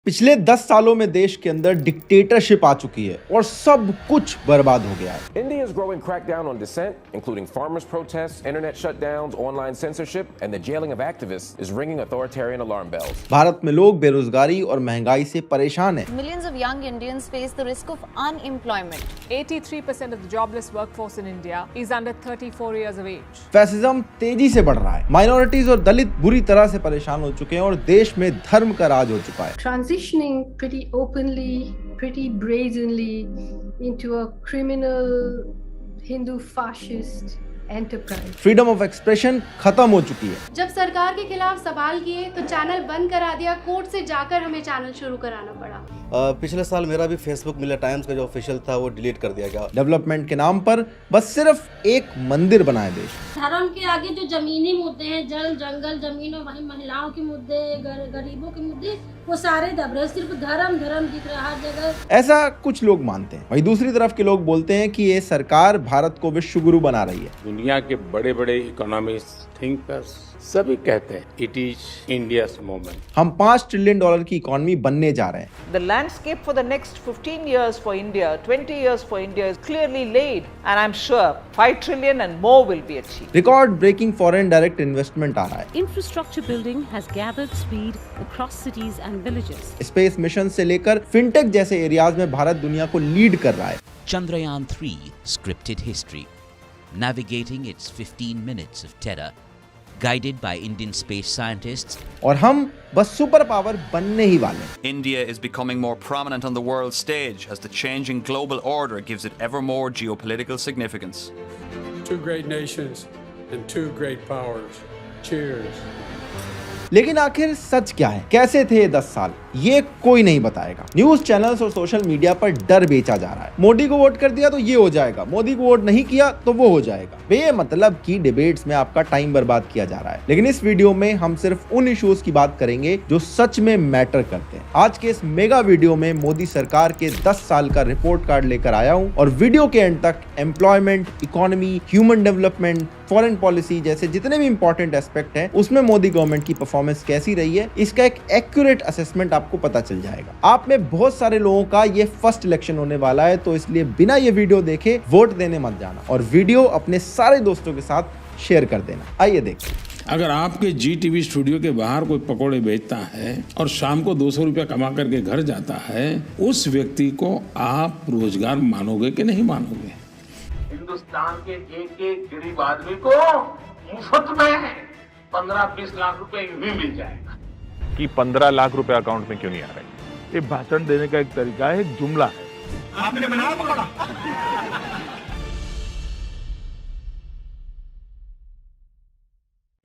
पिछले 10 सालों में देश के अंदर डिक्टेटरशिप आ चुकी है और सब कुछ बर्बाद हो गया है। India's growing crackdown on dissent, including farmers' protests, internet shutdowns, online censorship, and the jailing of activists, is ringing authoritarian alarm bells. Bharat में लोग बेरोजगारी और महंगाई से परेशान हैं। Millions of young Indians face the risk of unemployment. 83% of the jobless workforce in India is under 34 years of age. Fascism तेजी से बढ़ रहा है। माइनॉरिटीज और दलित बुरी तरह से परेशान हो चुके हैं और देश में धर्म का राज हो चुका है। Transitioning pretty openly, pretty brazenly into a criminal Hindu fascist enterprise. Freedom of expression खत्म हो चुकी है। जब सरकार के खिलाफ सवाल किए तो चैनल बंद करा दिया, कोर्ट से जाकर हमें चैनल शुरू कराना पड़ा। पिछले साल मेरा भी फेसबुक मिले टाइम्स का जो ऑफिशियल था वो डिलीट कर दिया गया। डेवलपमेंट के नाम पर बस सिर्फ एक मंदिर बनाए देश। धर्म के आगे जो जमीनी मुद्दे हैं, जल जंगल जमीन और वही महिलाओं के मुद्दे, गरीबों के मुद्दे, वो सारे दब रहे। सिर्फ धर्म दिख रहा है हर जगह। ऐसा कुछ लोग मानते हैं। वहीं दूसरी तरफ के लोग बोलते हैं कि ये सरकार भारत को विश्व गुरु बना रही है। दुनिया के बड़े बड़े इकोनॉमिस्ट, थिंकर्स सभी कहते हैं इट इज इंडियाज मोमेंट। हम $5 ट्रिलियन की इकोनॉमी बनने जा रहे हैं। The landscape for the next 15 years for India, 20 years for India is clearly laid, and I'm sure 5 trillion and more will be achieved. Record breaking foreign direct investment आ रहा है। Infrastructure building has gathered speed across cities and villages. Space mission से लेकर fintech जैसे areas में भारत दुनिया को lead कर रहा है। Chandrayaan 3 scripted history, navigating its 15 minutes of terror, guided by Indian space scientists. और हम बस सुपर पावर बनने ही वाले हैं। India is becoming more prominent on the world stage as the changing global order gives it ever more geopolitical significance. Two great nations and two great powers. Cheers. लेकिन आखिर सच क्या है? कैसे थे ये 10 साल? ये कोई नहीं बताएगा। न्यूज चैनल्स और सोशल मीडिया पर डर बेचा जा रहा है। मोदी को वोट कर दिया तो ये हो जाएगा, मोदी को वोट नहीं किया तो वो हो जाएगा। बेमतलब की डिबेट्स में आपका टाइम बर्बाद किया जा रहा है। लेकिन इस वीडियो में हम सिर्फ उन इश्यूज की बात करेंगे जो सच में मैटर करते हैं। आज के इस मेगा वीडियो में मोदी सरकार के 10 साल का रिपोर्ट कार्ड लेकर आया हूँ और वीडियो के एंड तक employment, economy, human development, foreign policy जैसे जितने भी इंपॉर्टेंट एस्पेक्ट हैं उसमें मोदी गवर्नमेंट की परफॉर्मेंस कैसी रही है, इसका एक एक्यूरेट असेसमेंट आपको पता चल जाएगा। आप में बहुत सारे लोगों का ये फर्स्ट इलेक्शन होने वाला है, तो इसलिए बिना ये वीडियो देखे वोट देने मत जाना और वीडियो अपने सारे दोस्तों के साथ शेयर कर देना। आइए देखते हैं। अगर आपके GTV स्टूडियो के बाहर कोई पकोड़े बेचता है और शाम को 200 रुपया कमा करके घर जाता है, उस व्यक्ति को आप रोजगार मानोगे कि नहीं मानोगे? हिंदुस्तान के एक गरीब आदमी को मुफ्त में 15-20 लाख रुपए भी मिल जाएगा। कि 15 लाख रुपए अकाउंट में क्यों नहीं आ रहे? ये भाषण देने का एक तरीका है, एक जुमला है। आपने बनाया पकड़ा।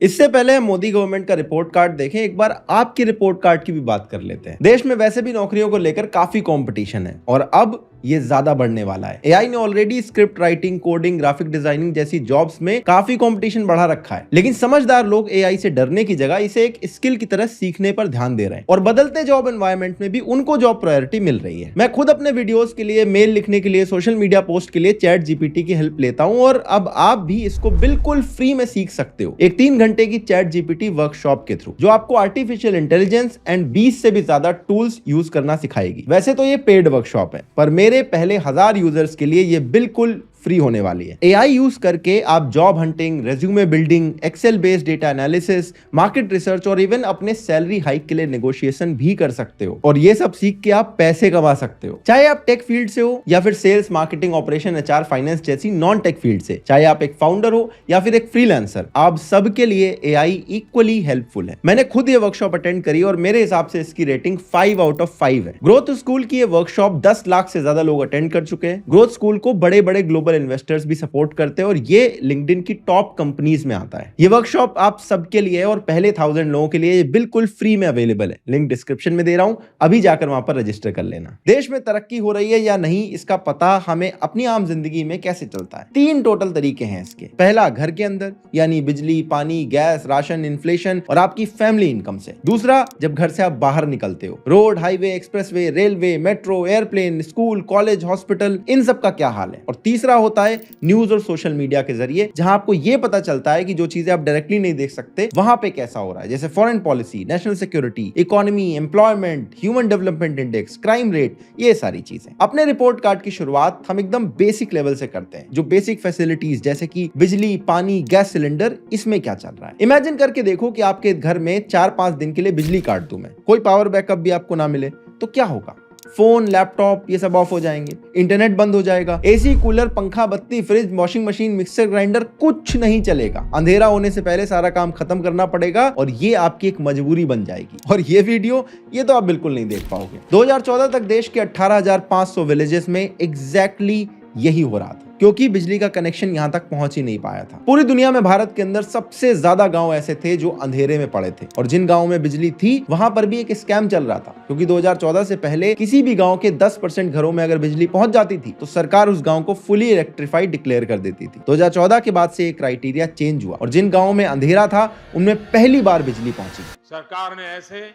इससे पहले हम मोदी गवर्नमेंट का रिपोर्ट कार्ड देखें, एक बार आपकी रिपोर्ट कार्ड की भी बात कर लेते हैं। देश में वैसे भी नौकरियों को लेकर काफी कंपटीशन है और अब ये ज्यादा बढ़ने वाला है। एआई ने already script writing, coding, graphic designing जैसी जॉब्स में काफी कंपटीशन बढ़ा रखा है। लेकिन समझदार लोग एआई से डरने की जगह इसे एक स्किल की तरह सीखने पर ध्यान दे रहे हैं और बदलते जॉब एनवायरनमेंट में भी उनको जॉब प्रायोरिटी मिल रही है। मैं खुद अपने वीडियोस के लिए, मेल लिखने के लिए, सोशल मीडिया पोस्ट के लिए चैट GPT की हेल्प लेता हूं और अब आप भी इसको बिल्कुल फ्री में सीख सकते हो एक 3 घंटे की चैट GPT वर्कशॉप के थ्रू, जो आपको आर्टिफिशियल इंटेलिजेंस एंड 20 से भी ज्यादा टूल्स यूज करना सिखाएगी। वैसे तो ये पेड वर्कशॉप है, पर मेरे पहले 1000 यूजर्स के लिए ये बिल्कुल फ्री होने वाली है। एआई यूज करके आप job hunting, resume building, excel based data analysis, market research और इवन अपने सैलरी हाइक के लिए नेगोशिएशन भी कर सकते हो और ये सब सीख के आप पैसे कमा सकते हो। चाहे आप टेक फील्ड से हो या फिर sales, marketing, operation, HR, finance जैसी नॉन टेक फील्ड से, चाहे आप एक फाउंडर हो या फिर एक फ्रीलांसर, आप सबके लिए एआई इक्वली हेल्पफुल है। मैंने खुद ये वर्कशॉप अटेंड करी और मेरे हिसाब से इसकी रेटिंग 5 आउट ऑफ 5 है। ग्रोथ स्कूल की ये वर्कशॉप 10 लाख से ज्यादा लोग अटेंड कर चुके हैं। ग्रोथ स्कूल को बड़े बड़े ग्लोबल इन्वेस्टर्स भी सपोर्ट करते हैं और ये लिंक्डइन की टॉप कंपनीज में आता है। ये वर्कशॉप आप सबके लिए है और पहले 1000 लोगों के लिए ये बिल्कुल फ्री में अवेलेबल है। लिंक डिस्क्रिप्शन में दे रहा हूं, अभी जाकर वहां पर रजिस्टर कर लेना। देश में तरक्की हो रही है या नहीं, इसका पता हमें अपनी आम जिंदगी में कैसे चलता है। 3 टोटल तरीके हैं इसके। पहला, घर के अंदर, यानी बिजली, पानी, गैस, राशन, इन्फ्लेशन और आपकी फैमिली इनकम से। दूसरा, जब घर से आप बाहर निकलते हो, road, highway, expressway, railway, metro, airplane, school, college, hospital, इन सब का क्या हाल है। और तीसरा होता है न्यूज और सोशल मीडिया के जरिए, जहां आपको यह पता चलता है कि जो चीजें आप डायरेक्टली नहीं देख सकते वहां पे कैसा हो रहा है, जैसे foreign policy, national security, economy, employment, human development index, crime rate, ये सारी चीजें। अपने रिपोर्ट कार्ड की शुरुआत हम एकदम बेसिक लेवल से करते हैं, जो बेसिक फैसिलिटीज जैसे कि बिजली, पानी, गैस सिलेंडर, इसमें क्या चल रहा है। इमेजिन करके देखो कि आपके घर में 4-5 दिन के लिए बिजली काट दूं मैं, कोई पावर बैकअप भी आपको ना मिले तो क्या होगा? फोन, लैपटॉप ये सब ऑफ हो जाएंगे, इंटरनेट बंद हो जाएगा, एसी, कूलर, पंखा, बत्ती, fridge, washing machine, mixer grinder, कुछ नहीं चलेगा। अंधेरा होने से पहले सारा काम खत्म करना पड़ेगा और ये आपकी एक मजबूरी बन जाएगी। और ये वीडियो ये तो आप बिल्कुल नहीं देख पाओगे। 2014 तक देश के 18,500 विलेजेस में एग्जैक्टली यही हो रहा था, क्योंकि बिजली का कनेक्शन यहां तक पहुंच ही नहीं पाया था। पूरी दुनिया में भारत के अंदर सबसे ज्यादा गांव ऐसे थे जो अंधेरे में पड़े थे, और जिन गांवों में बिजली थी वहां पर भी एक स्कैम चल रहा था, क्योंकि 2014 से पहले किसी भी गांव के 10% घरों में अगर बिजली पहुंच जाती थी तो सरकार उस गांव को फुली इलेक्ट्रीफाइड डिक्लेयर कर देती थी। 2014 के बाद से ये क्राइटेरिया चेंज हुआ और जिन गाँवों में अंधेरा था उनमें पहली बार बिजली पहुंची। सरकार ने ऐसे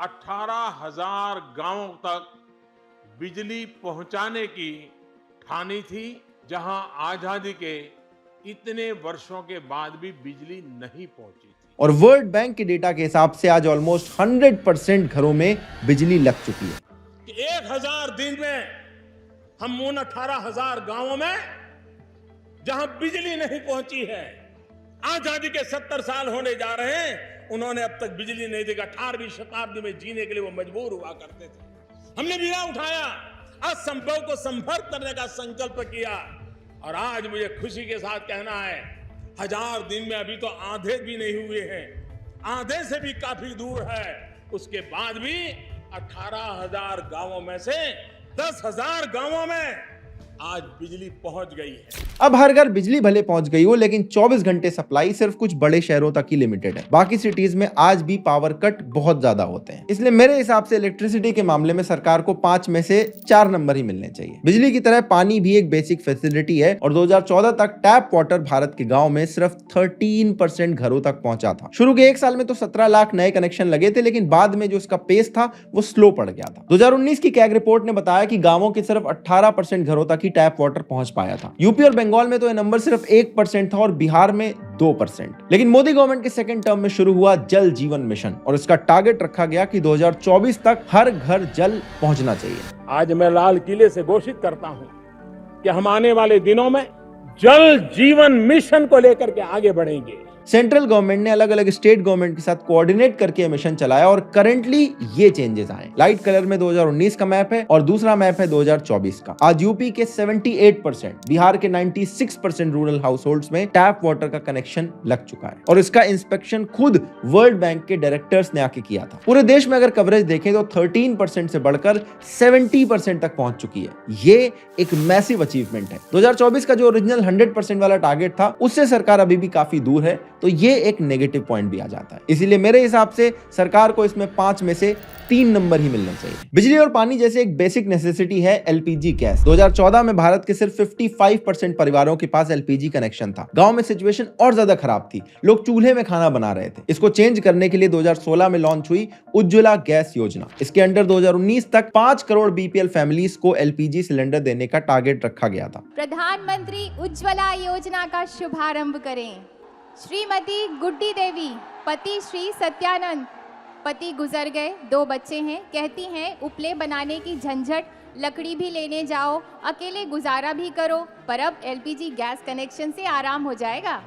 18,000 गांवों तक बिजली पहुंचाने की ठानी थी, जहां आजादी के इतने वर्षों के बाद भी बिजली नहीं पहुंची थी। और वर्ल्ड बैंक के डेटा के हिसाब से आज ऑलमोस्ट 100% घरों में बिजली लग चुकी है। 1000 दिन में हम उन 18,000 गांवों में जहां बिजली नहीं पहुंची है, आजादी के 70 साल होने जा रहे हैं, उन्होंने अब तक बिजली नहीं देखा। 18वीं शताब्दी में जीने के लिए वो मजबूर हुआ करते थे। हमने बीड़ा उठाया, असंभव को संभव करने का संकल्प किया, और आज मुझे खुशी के साथ कहना है 1000 दिन में अभी तो आधे भी नहीं हुए हैं, आधे से भी काफी दूर है, उसके बाद भी 18,000 गांवों में से 10,000 गांवों में आज बिजली पहुंच गई है। अब हर घर बिजली भले पहुंच गई हो, लेकिन 24 घंटे सप्लाई सिर्फ कुछ बड़े शहरों तक ही लिमिटेड है। बाकी सिटीज में आज भी पावर कट बहुत ज्यादा होते हैं। इसलिए मेरे हिसाब से इलेक्ट्रिसिटी के मामले में सरकार को 5 में से 4 नंबर ही मिलने चाहिए। बिजली की तरह पानी भी एक बेसिक फैसिलिटी है, और 2014 तक टैप वाटर भारत के गाँव में सिर्फ 13% घरों तक पहुंचा था। शुरू के 1 साल में तो 17 लाख नए कनेक्शन लगे थे, लेकिन बाद में जो इसका पेस था वो स्लो पड़ गया था। 2019 की कैग रिपोर्ट ने बताया कि गाँवों के सिर्फ 18% घरों तक टैप वाटर पहुंच पाया था। यूपी और बंगाल में तो यह नंबर सिर्फ 1% था और बिहार में 2%। लेकिन मोदी गवर्नमेंट के सेकंड टर्म में शुरू हुआ जल जीवन मिशन, और इसका टारगेट रखा गया कि 2024 तक हर घर जल पहुंचना चाहिए। आज मैं लाल किले से घोषित करता हूं कि हम आने वाले दिनों में जल जीवन मिशन को लेकर के आगे बढ़ेंगे। सेंट्रल गवर्नमेंट ने अलग अलग स्टेट गवर्नमेंट के साथ कोऑर्डिनेट करके मिशन चलाया, और करंटली ये चेंजेस आए। लाइट कलर में 2019 का मैप है और दूसरा मैप है 2024 का। आज यूपी के 78%, बिहार के 96% रूरल हाउसहोल्ड्स में टैप वाटर का कनेक्शन लग चुका है, और इसका इंस्पेक्शन खुद वर्ल्ड बैंक के डायरेक्टर्स ने आके किया था। पूरे देश में अगर कवरेज देखें तो 13% से बढ़कर 70% तक पहुंच चुकी है। ये एक मैसिव अचीवमेंट है। 2024 का जो ओरिजिनल 100% वाला टारगेट था, उससे सरकार अभी भी काफी दूर है, तो ये एक नेगेटिव पॉइंट भी आ जाता है। इसीलिए मेरे हिसाब से सरकार को इसमें 5 में से 3 नंबर ही मिलने चाहिए। बिजली और पानी जैसे एक बेसिक नेसेसिटी है एलपीजी गैस। 2014 में भारत के सिर्फ 55% परिवारों के पास एलपीजी कनेक्शन था। गांव में सिचुएशन और ज्यादा खराब थी, लोग चूल्हे में खाना बना रहे थे। इसको चेंज करने के लिए 2016 में लॉन्च हुई उज्ज्वला गैस योजना। इसके अंडर 2019 तक 5 करोड़ बीपीएल फैमिलीज को एलपीजी सिलेंडर देने का टारगेट रखा गया था। प्रधानमंत्री उज्ज्वला योजना का शुभारंभ करें। श्रीमती गुड्डी देवी, पति श्री सत्यानंद, पति गुजर गए, 2 बच्चे हैं। कहती हैं उपले बनाने की झंझट, लकड़ी भी लेने जाओ, अकेले गुजारा भी करो, पर अब एलपीजी गैस कनेक्शन से आराम हो जाएगा।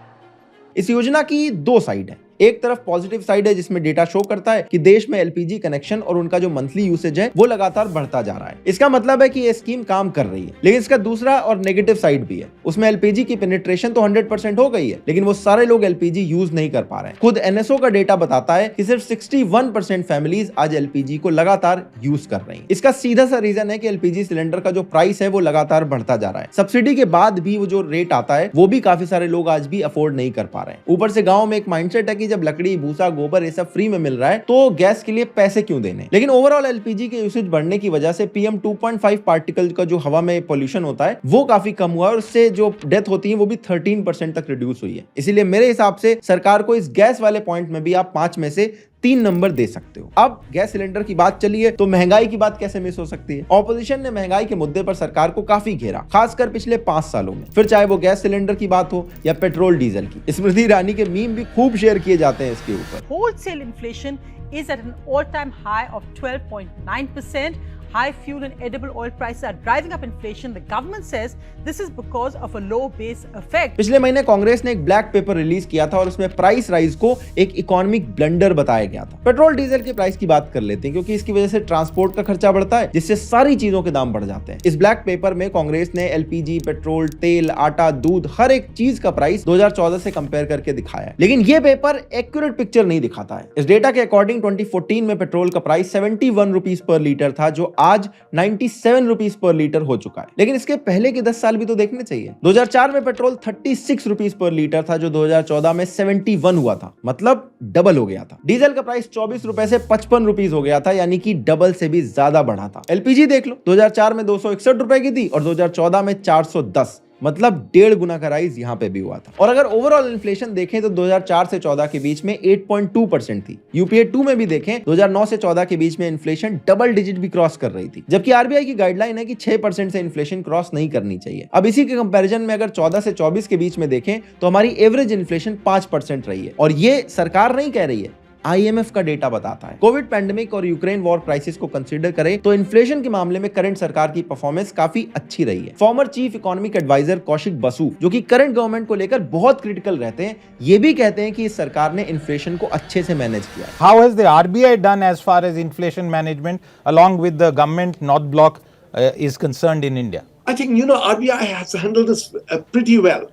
इस योजना की 2 साइड है। एक तरफ पॉजिटिव साइड है जिसमें डेटा शो करता है कि देश में एलपीजी कनेक्शन और उनका जो मंथली यूसेज है वो लगातार बढ़ता जा रहा है। इसका मतलब है कि ये स्कीम काम कर रही है। लेकिन इसका दूसरा और नेगेटिव साइड भी है। उसमें एलपीजी की पेनिट्रेशन तो 100% हो गई है, लेकिन वो सारे लोग एलपीजी यूज नहीं कर पा रहे हैं। खुद एनएसओ का डेटा बताता है कि सिर्फ 61% फैमिलीज आज एलपीजी को लगातार यूज कर रही है। इसका सीधा सा रीजन है कि एलपीजी सिलेंडर का जो प्राइस है वो लगातार बढ़ता जा रहा है। सब्सिडी के बाद भी वो जो रेट आता है वो भी काफी सारे लोग आज भी अफोर्ड नहीं कर पा रहे हैं। ऊपर से गाँव में एक माइंडसेट है कि जब लकड़ी, भूसा, गोबर ये सब फ्री में मिल रहा है तो गैस के लिए पैसे क्यों देने। लेकिन ओवरऑल एलपीजी के यूसेज बढ़ने की वजह से PM 2.5 पार्टिकल का जो हवा में पोल्यूशन होता है वो काफी कम हुआ है, और उससे जो डेथ होती है वो भी 13% तक रिड्यूस हुई है। इसीलिए मेरे हिसाब से सरकार को इस गैस वाले पॉइंट में भी आप 5 में से 3 नंबर दे सकते हो। अब गैस सिलेंडर की बात चली है तो महंगाई की बात कैसे मिस हो सकती है। ऑपोजिशन ने महंगाई के मुद्दे पर सरकार को काफी घेरा, खासकर पिछले 5 सालों में, फिर चाहे वो गैस सिलेंडर की बात हो या पेट्रोल डीजल की। स्मृति ईरानी के मीम भी खूब शेयर किए जाते हैं इसके ऊपर। Wholesale inflation is at an all-time high of 12.9%. High fuel and edible oil prices are driving up inflation. The government says this is because of a low base effect. पिछले महीने कांग्रेस ने एक ब्लैक पेपर रिलीज किया था और उसमें price rise को एक इकोनॉमिक ब्लंडर बताया गया था। पेट्रोल डीजल के प्राइस की बात कर लेते हैं क्योंकि इसकी वजह से ट्रांसपोर्ट का खर्चा बढ़ता है, जिससे सारी चीजों के दाम बढ़ जाते हैं। इस ब्लैक पेपर में कांग्रेस ने एलपीजी, पेट्रोल, तेल, आटा, दूध, हर एक चीज का प्राइस 2014 से कंपेयर करके दिखाया है। लेकिन ये पेपर एक्यूरेट पिक्चर नहीं दिखाता है। इस डेटा के अकॉर्डिंग 2014 में पेट्रोल का प्राइस 71 रुपीज पर लीटर था, जो आज 97 रुपीज पर लीटर हो चुका है। लेकिन इसके पहले के 10 साल भी तो देखने चाहिए। 2004 में पेट्रोल 36 रुपीज पर लीटर था, जो 2014 में 71 हुआ था, मतलब डबल हो गया था। डीजल का प्राइस 24 रुपए से 55 रुपीज हो गया था, यानी कि डबल से भी ज्यादा बढ़ा था। एलपीजी देख लो, 2004 में 261 रुपए की थी और 2014 में 410, मतलब 1.5 गुना का राइज यहाँ पे भी हुआ था। और अगर ओवरऑल इन्फ्लेशन देखें तो 2004 से 14 के बीच में 8.2% थी। यूपीए 2 में भी देखें 2009 से 14 के बीच में इन्फ्लेशन डबल डिजिट भी क्रॉस कर रही थी, जबकि आरबीआई की गाइडलाइन है कि 6% से इन्फ्लेशन क्रॉस नहीं करनी चाहिए। अब इसी के कंपैरिजन में अगर 14 से 24 के बीच में देखें तो हमारी एवरेज इन्फ्लेशन 5% रही है, और ये सरकार नहीं कह रही है, आईएमएफ का डेटा बताता है। कोविड पैंडेमिक और यूक्रेन वॉर क्राइसिस को कंसीडर करें तो इन्फ्लेशन के मामले में करंट सरकार की परफॉर्मेंस काफी अच्छी रही है। Former chief economic adviser Kaushik Basu, जो कि करंट गवर्नमेंट को लेकर बहुत क्रिटिकल रहते हैं, ये भी कहते हैं कि इस सरकार ने इन्फ्लेशन को अच्छे से मैनेज किया है। How has the RBI done as far as inflation management along with the government North Bloc is concerned in India? I think, RBI has handled this pretty well.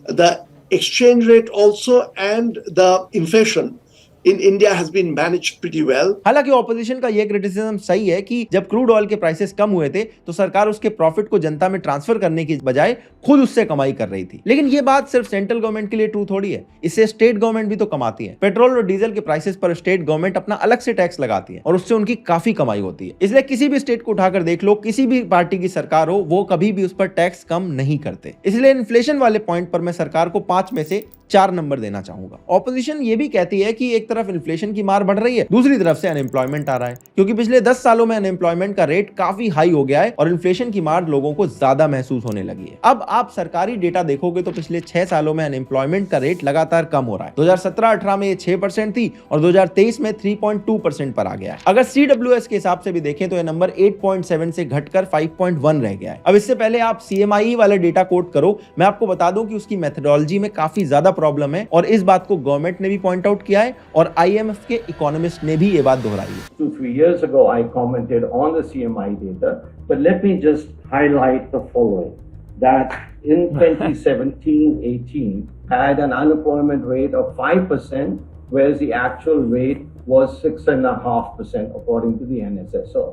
The exchange rate also and the inflation in India has been managed pretty well. हालांकि opposition का यह criticism सही है कि जब crude oil के prices कम हुए थे तो सरकार उसके प्रॉफिट को जनता में ट्रांसफर करने की बजाय खुद उससे कमाई कर रही थी। लेकिन ये बात सिर्फ सेंट्रल गवर्नमेंट के लिए ट्रू थोड़ी है, इससे स्टेट गवर्नमेंट भी तो कमाती है। पेट्रोल और डीजल के प्राइसेस पर स्टेट गवर्नमेंट अपना अलग से टैक्स लगाती है और उससे उनकी काफी कमाई होती है। इसलिए किसी भी स्टेट को उठाकर देख लो, किसी भी पार्टी की सरकार हो, वो कभी भी उस पर टैक्स कम नहीं करते। इसलिए इन्फ्लेशन वाले पॉइंट पर मैं सरकार को 5 में से 4 नंबर देना चाहूंगा। ऑपोजिशन ये भी कहती है कि एक तरफ इन्फ्लेशन की मार बढ़ रही है, दूसरी तरफ से अनएम्प्लॉयमेंट आ रहा है, क्योंकि पिछले 10 सालों में अनएम्प्लॉयमेंट का रेट काफी हाई हो गया है और इन्फ्लेशन की मार लोगों को ज्यादा महसूस होने लगी है। अब आप सरकारी डेटा देखोगे तो पिछले 6 सालों में अनएम्प्लॉयमेंट का रेट लगातार कम हो रहा है। 2017-18 में ये 6% थी और 2023 में 3.2% पर आ गया है। अगर CWS के हिसाब से भी देखें तो ये नंबर 8.7 से घटकर 5.1 रह गया है। अब इससे पहले आप CMIE वाले डेटा कोट करो, मैं आपको बता दूं कि उसकी मेथोडोलॉजी में काफी ज्यादा प्रॉब्लम है और इस बात को गवर्नमेंट ने भी पॉइंट आउट किया है और IMF के इकोनॉमिस्ट ने भी ये बात दोहराई है। 2-3 years ago I commented on the CMI data, but let me just highlight the following: that in 2017-18 had an unemployment rate of 5%, whereas the actual rate was 6.5% according to the NSSO.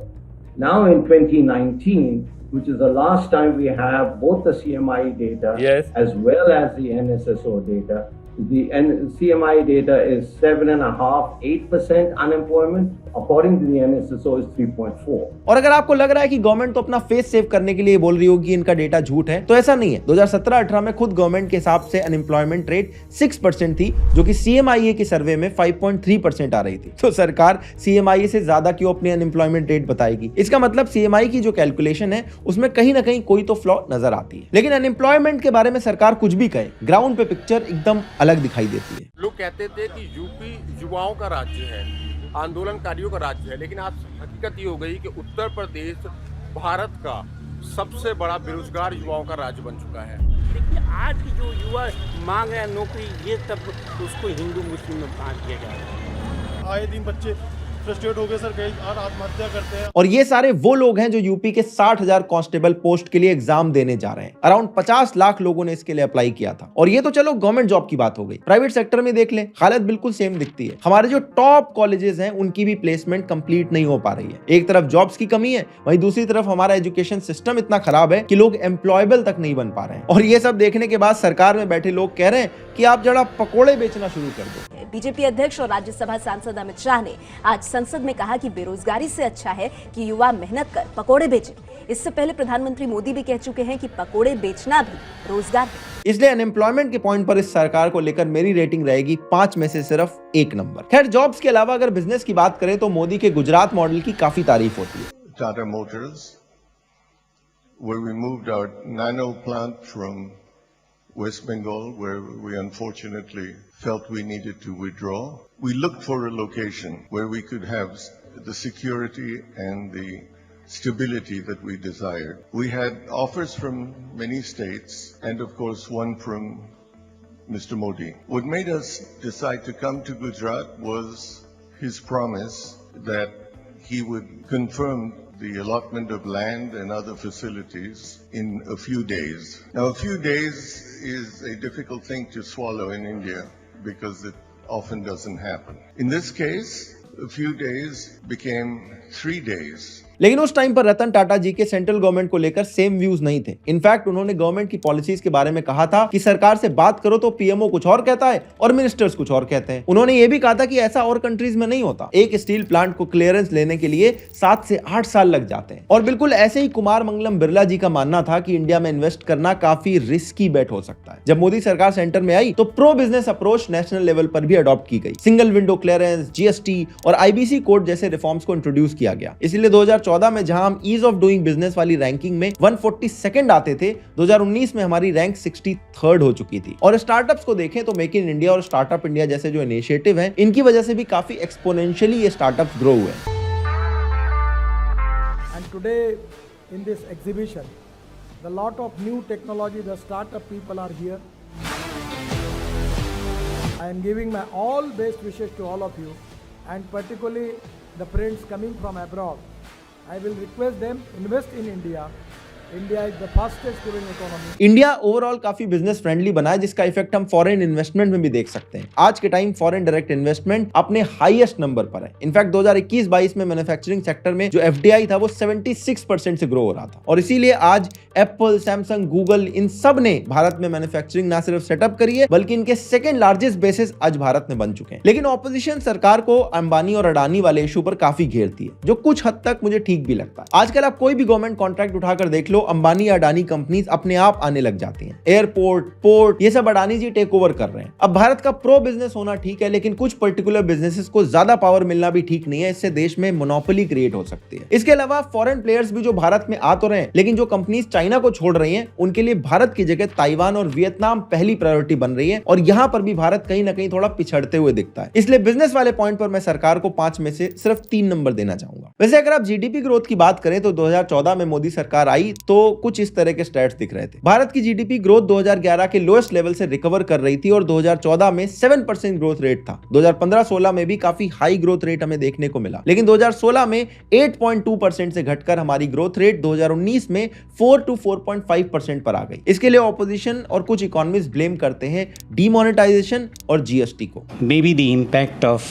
Now in 2019, which is the last time we have both the CMI data as well as the NSSO data, the CMI data is 7.5-8% unemployment. According to the NSSO is 3.4. और अगर आपको लग रहा है कि government तो अपना face save करने के लिए बोल रही होगी इनका डेटा झूठ है, तो ऐसा नहीं है। 2017-18 में खुद गवर्नमेंट के हिसाब से अनएम्प्लॉयमेंट रेट 6% थी, जो कि CMIE के सर्वे में 5.3% आ रही थी। तो सरकार CMIE से ज्यादा क्यों अपनी अनएम्प्लॉयमेंट रेट बताएगी? इसका मतलब CMI की जो कैलकुलेशन है उसमें कहीं ना कहीं कोई तो फ्लॉ नजर आती है। लेकिन अनएम्प्लॉयमेंट के बारे में सरकार कुछ भी कहे, ग्राउंड पे पिक्चर एकदम अलग दिखाई देती है। लोग कहते थे कि यूपी युवाओं का राज्य है, आंदोलनकारियों का राज्य है, लेकिन आज हकीकत ये हो गई कि उत्तर प्रदेश भारत का सबसे बड़ा बेरोजगार युवाओं का राज्य बन चुका है। देखिए, आज की जो युवा मांग है नौकरी, ये सब उसको हिंदू मुस्लिम में बांट दिया जा रहा है। आए दिन बच्चे फ्रस्ट्रेट हो गए सर, कई आत्महत्या करते हैं। और ये सारे वो लोग हैं जो यूपी के 60,000 कांस्टेबल पोस्ट के लिए एग्जाम देने जा रहे हैं। अराउंड 50 लाख लोगों ने इसके लिए अप्लाई किया था। और ये तो चलो गवर्नमेंट जॉब की बात हो गई, प्राइवेट सेक्टर में देख ले, हालत बिल्कुल सेम दिखती है। हमारे जो टॉप कॉलेजेस हैं उनकी भी प्लेसमेंट कंप्लीट नहीं हो पा रही है। एक तरफ जॉब्स की कमी है, वहीं दूसरी तरफ हमारा एजुकेशन सिस्टम इतना खराब है कि लोग एम्प्लॉयबल तक नहीं बन पा रहे हैं। और ये सब देखने के बाद सरकार में बैठे लोग कह रहे हैं कि आप जरा पकोड़े बेचना शुरू कर दो। बीजेपी अध्यक्ष और राज्यसभा सांसद अमित शाह ने आज संसद में कहा कि बेरोजगारी से अच्छा है कि युवा मेहनत कर पकोड़े बेचे। इससे पहले प्रधानमंत्री मोदी भी कह चुके हैं कि पकोड़े बेचना भी रोजगार है। इसलिए अनएम्प्लॉयमेंट के पॉइंट पर इस सरकार को लेकर मेरी रेटिंग रहेगी 5 में से सिर्फ 1 नंबर। खैर, जॉब्स के अलावा अगर बिजनेस की बात करें तो मोदी के गुजरात मॉडल की काफी तारीफ होती है। Tata Motors, where we moved our nano plant from West Bengal, where we unfortunately felt we needed to withdraw. We looked for a location where we could have the security and the stability that we desired. We had offers from many states and of course one from Mr. Modi. What made us decide to come to Gujarat was his promise that he would confirm the allotment of land and other facilities in a few days. Now, a few days is a difficult thing to swallow in India because it often doesn't happen. In this case, a few days became 3 days. लेकिन उस time पर रतन टाटा जी के central government को लेकर same views नहीं थे। In fact उन्होंने government की पॉलिसीज के बारे में कहा था कि सरकार से बात करो तो पीएमओ कुछ और कहता है और मिनिस्टर्स कुछ और कहते हैं। उन्होंने ये भी कहा था कि ऐसा और कंट्रीज में नहीं होता, एक स्टील प्लांट को क्लियरेंस लेने के लिए 7 से 8 साल लग जाते हैं। और बिल्कुल ऐसे ही कुमार मंगलम बिरला जी का मानना था कि इंडिया में इन्वेस्ट करना काफी रिस्की बेट हो सकता है। जब मोदी सरकार सेंटर में आई तो pro business approach national level पर भी अडॉप्ट की गई। सिंगल विंडो क्लियरेंस, जीएसटी और आईबीसी कोड जैसे रिफॉर्म्स को इंट्रोड्यूस किया गया। इसलिए 2014 में जहां हम ईज ऑफ डूइंग बिजनेस वाली रैंकिंग में 142nd आते थे, 2019 में हमारी रैंक 63rd हो चुकी थी। और स्टार्टअप्स को देखें तो मेक इन इंडिया और स्टार्टअप इंडिया जैसे जो इनिशिएटिव हैं, इनकी वजह से भी काफी एक्सपोनेंशियली ये स्टार्टअप्स ग्रो हुए। And today in this exhibition, the lot of new technology, the startup people are here. I am giving my all best wishes to all of you, and particularly the friends coming from abroad. I will request them invest in India. India is the fastest growing economy. India overall काफी business friendly बना है, जिसका effect हम foreign investment में भी देख सकते हैं। आज के टाइम फॉरेन डायरेक्ट इन्वेस्टमेंट अपने हाईएस्ट नंबर पर है। इनफैक्ट 2021-22 में मैन्युफैक्चरिंग सेक्टर में जो एफडीआई था वो 76% से ग्रो हो रहा था। और इसीलिए आज एप्पल, सैमसंग, गूगल इन सब ने भारत में मैन्युफैक्चरिंग ना सिर्फ सेटअप करी है बल्कि इनके सेकंड लार्जेस्ट बेसिस आज भारत में बन चुके हैं। लेकिन ऑपोजिशन सरकार को अंबानी और अडानी वाले इशू पर काफी घेरती है, जो कुछ हद तक मुझे ठीक भी लगता है। आजकल आप कोई भी गवर्नमेंट कॉन्ट्रैक्ट उठाकर देख लो, अंबानी या अडानी कंपनीज अपने आप आने लग जाती हैं। एयरपोर्ट, पोर्ट, ये सब अडानी जी टेक ओवर कर रहे हैं। अब भारत का प्रो बिजनेस होना ठीक है, लेकिन कुछ पर्टिकुलर बिजनेसेस को ज्यादा पावर मिलना भी ठीक नहीं है। इससे देश में मोनोपोली क्रिएट हो सकती है। इसके अलावा फॉरेन प्लेयर्स भी जो भारत में आ तो रहे हैं, लेकिन जो कंपनीज चाइना को छोड़ रही हैं, उनके लिए भारत की जगह ताइवान और वियतनाम पहली प्रायोरिटी बन रही है। और यहां पर भी भारत कहीं ना कहीं थोड़ा पिछड़ते हुए दिखता है। इसलिए बिजनेस वाले पॉइंट पर मैं सरकार को 5 में से सिर्फ 3 नंबर देना चाहूंगा। वैसे अगर आप जीडीपी ग्रोथ की बात करें तो 2014 में मोदी सरकार आई तो कुछ इस तरह के स्टैट्स दिख रहे थे। भारत की जीडीपी ग्रोथ 2011 के लोएस्ट लेवल से रिकवर कर रही थी और 2014 में 7% ग्रोथ रेट था। 2015-16 में भी काफी हाई ग्रोथ रेट हमें देखने को मिला, लेकिन 2016 में 8.2% से घटकर हमारी ग्रोथ रेट 2019 में 4 to 4.5% पर आ गई। इसके लिए ऑपोजिशन और कुछ इकोनॉमिस्ट ब्लेम करते हैं डीमोनेटाइजेशन और जीएसटी को। Maybe the impact of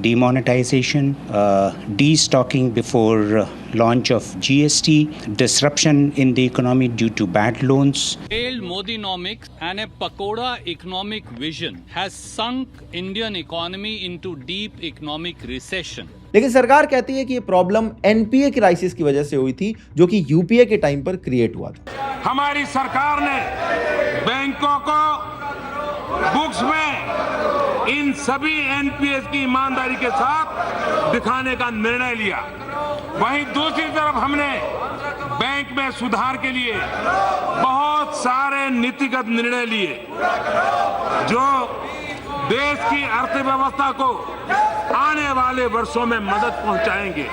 demonetization, destocking before launch of GST, disruption in the economy due to bad loans. Failed Modinomics and a Pakoda economic vision has sunk Indian economy into deep economic recession. लेकिन सरकार कहती है कि ये problem NPA crisis की वजह से हुई थी, जो कि यूपीए के टाइम पर क्रिएट हुआ था। हमारी सरकार ने बैंकों को बुक्स में इन सभी एनपीएस की ईमानदारी के साथ दिखाने का निर्णय लिया। वहीं दूसरी तरफ हमने बैंक में सुधार के लिए बहुत सारे नीतिगत निर्णय लिए जो देश की अर्थव्यवस्था को आने वाले वर्षों में मदद पहुंचाएंगे।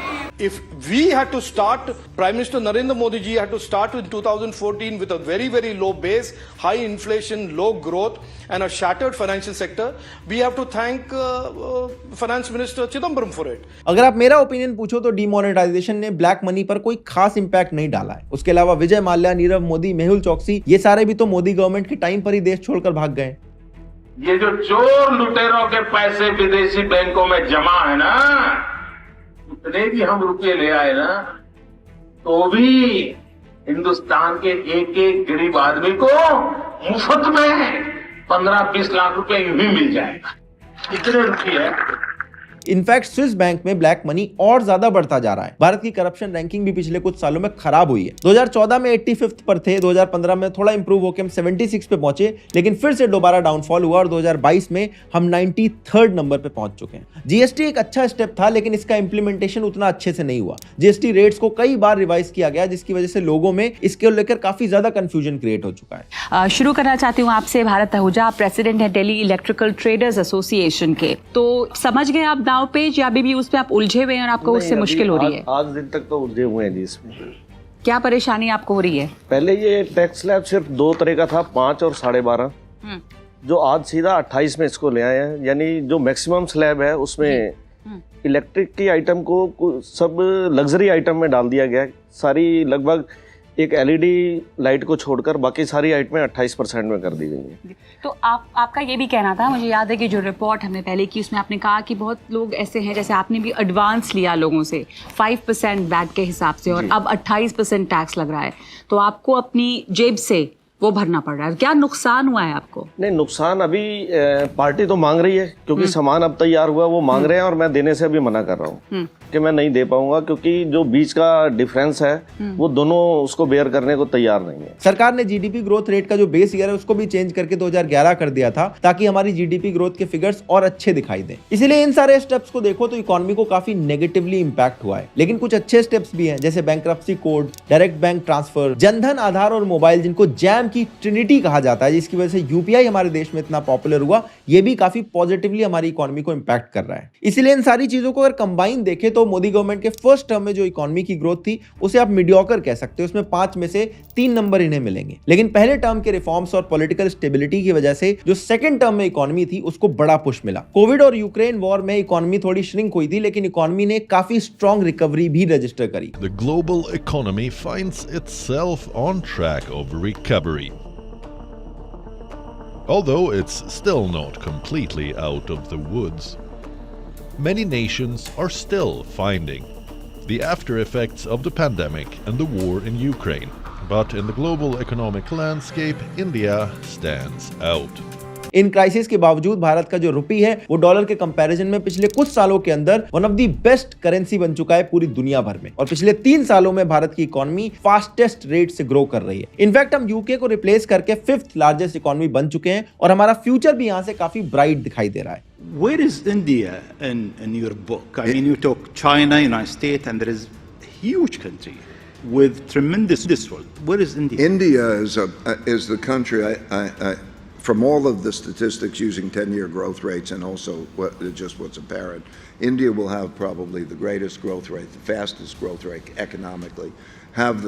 If we had to start, Prime Minister Narendra Modi ji had to start in 2014 with a very, very low base, high inflation, low growth and a shattered financial sector. We have to thank Finance Minister Chidambaram for it. अगर आप मेरा opinion पूछो तो demonetisation ने black money पर कोई खास impact नहीं डाला है। उसके अलावा विजय माल्या, नीरव मोदी, मेहुल चौकसी, ये सारे भी तो मोदी गवर्नमेंट के टाइम पर ही देश छोड़कर भाग गए। ये जो चोर लुटेरों के पैसे विदेशी बैंकों में जमा है ना, उतने भी हम रुपये ले आए ना, तो भी हिंदुस्तान के एक एक गरीब आदमी को मुफ्त में 15-20 लाख रुपए यूं ही मिल जाएगा। इतने रुपये इनफैक्ट स्विस बैंक में ब्लैक मनी और ज्यादा बढ़ता जा रहा है। भारत की करप्शन रैंकिंग भी पिछले कुछ सालों में खराब हुई है। 2014 में 85th पर थे, 2015 में थोड़ा इंप्रूव होकर हम 76 पे पहुंचे, लेकिन फिर से दोबारा डाउनफॉल हुआ और 2022 में हम 93rd नंबर पे पहुंच चुके हैं। जीएसटी एक अच्छा स्टेप था, लेकिन इसका इंप्लीमेंटेशन उतना अच्छे से नहीं हुआ। जीएसटी रेट्स को कई बार रिवाइज किया गया, जिसकी वजह से लोगों में इसके लेकर काफी ज्यादा कंफ्यूजन क्रिएट हो चुका है। शुरू करना चाहती हूँ आपसे भारत आहूजा, आप प्रेसिडेंट है दिल्ली इलेक्ट्रिकल ट्रेडर्स एसोसिएशन के, तो समझ गए आप दांव पेच या अभी भी उस पे आप उलझे हुए हैं और आपको उससे मुश्किल हो रही है? आज दिन तक तो उलझे हुए हैं जी इसमें। क्या परेशानी आपको हो रही है? पहले ये टैक्स स्लैब सिर्फ 2 तरह का था, 5 और 12.5, जो आज सीधा 28 में इसको ले आए हैं। यानी जो मैक्सिमम स्लैब है उसमें इलेक्ट्रिक की आइटम को सब लग्जरी आइटम में डाल दिया गया है। सारी लगभग एक एलईडी लाइट को छोड़कर बाकी सारी आइटमें 28% में कर दी गई हैं। तो आपका ये भी कहना था, मुझे याद है कि जो रिपोर्ट हमने पहले की उसमें आपने कहा कि बहुत लोग ऐसे हैं, जैसे आपने भी एडवांस लिया लोगों से 5% वैट के हिसाब से और अब 28% टैक्स लग रहा है, तो आपको अपनी जेब से वो भरना पड़ रहा है। क्या नुकसान हुआ है आपको? नहीं, नुकसान अभी पार्टी तो मांग रही है, क्योंकि सामान अब तैयार हुआ, वो मांग रहे हैं और मैं देने से अभी मना कर रहा हूँ कि मैं नहीं दे पाऊंगा, क्योंकि जो बीच का डिफरेंस है वो दोनों उसको बेयर करने को तैयार नहीं है। सरकार ने जीडीपी ग्रोथ रेट का जो बेस ईयर है उसको भी चेंज करके 2011 कर दिया था, ताकि हमारी जीडीपी ग्रोथ के फिगर्स और अच्छे दिखाई दें। इसीलिए इन सारे स्टेप्स को देखो तो इकोनॉमी को काफी नेगेटिवली इंपैक्ट हुआ है, लेकिन कुछ अच्छे स्टेप्स भी हैं, जैसे bankruptcy code, direct bank transfer, Jan Dhan, Aadhaar और मोबाइल, जिनको जैम की ट्रिनिटी कहा जाता है, जिसकी वजह से यूपीआई हमारे देश में इतना पॉपुलर हुआ, ये भी काफी पॉजिटिवली हमारी इकोनॉमी को इंपैक्ट कर रहा है। इसलिए इन सारी चीजों को अगर कंबाइन देखें तो मोदी गवर्नमेंट के फर्स्ट टर्म में जो इकोनॉमी की ग्रोथ थी उसे आप मीडियोकर कह सकते हो, उसमें 5 में से 3 नंबर इन्हें मिलेंगे। लेकिन पहले टर्म के रिफॉर्म्स और पॉलिटिकल स्टेबिलिटी की वजह से जो सेकंड टर्म में इकोनॉमी थी उसको बड़ा पुश मिला। कोविड और यूक्रेन वॉर में इकोनॉमी थोड़ी श्रिंक हुई थी, लेकिन इकोनॉमी ने काफी स्ट्रॉन्ग रिकवरी भी रजिस्टर करी। The global economy finds itself on track of recovery. Although it's still not completely out of the woods, many nations are still finding the after effects of the pandemic and the war in Ukraine. But in the global economic landscape, India stands out. In crisis के बावजूद भारत का जो रुपी है वो dollar के comparison में पिछले कुछ सालों के अंदर one of the best currency बन चुका है पूरी दुनिया भर में, और पिछले 3 सालों में भारत की इकोनॉमी फास्टेस्ट रेट से ग्रो कर रही है। इनफैक्ट हम यूके को रिप्लेस करके 5th लार्जेस्ट इकोनॉमी बन चुके हैं और हमारा फ्यूचर भी यहाँ से काफी ब्राइट दिखाई दे रहा है। Where is India in your book? I mean, you talk China, United States, and there is a huge country with tremendous wealth. Where is India? India is the country. From all of the statistics using 10-year growth rates and also just what's apparent, India will have probably the greatest growth rate, the fastest growth rate economically, have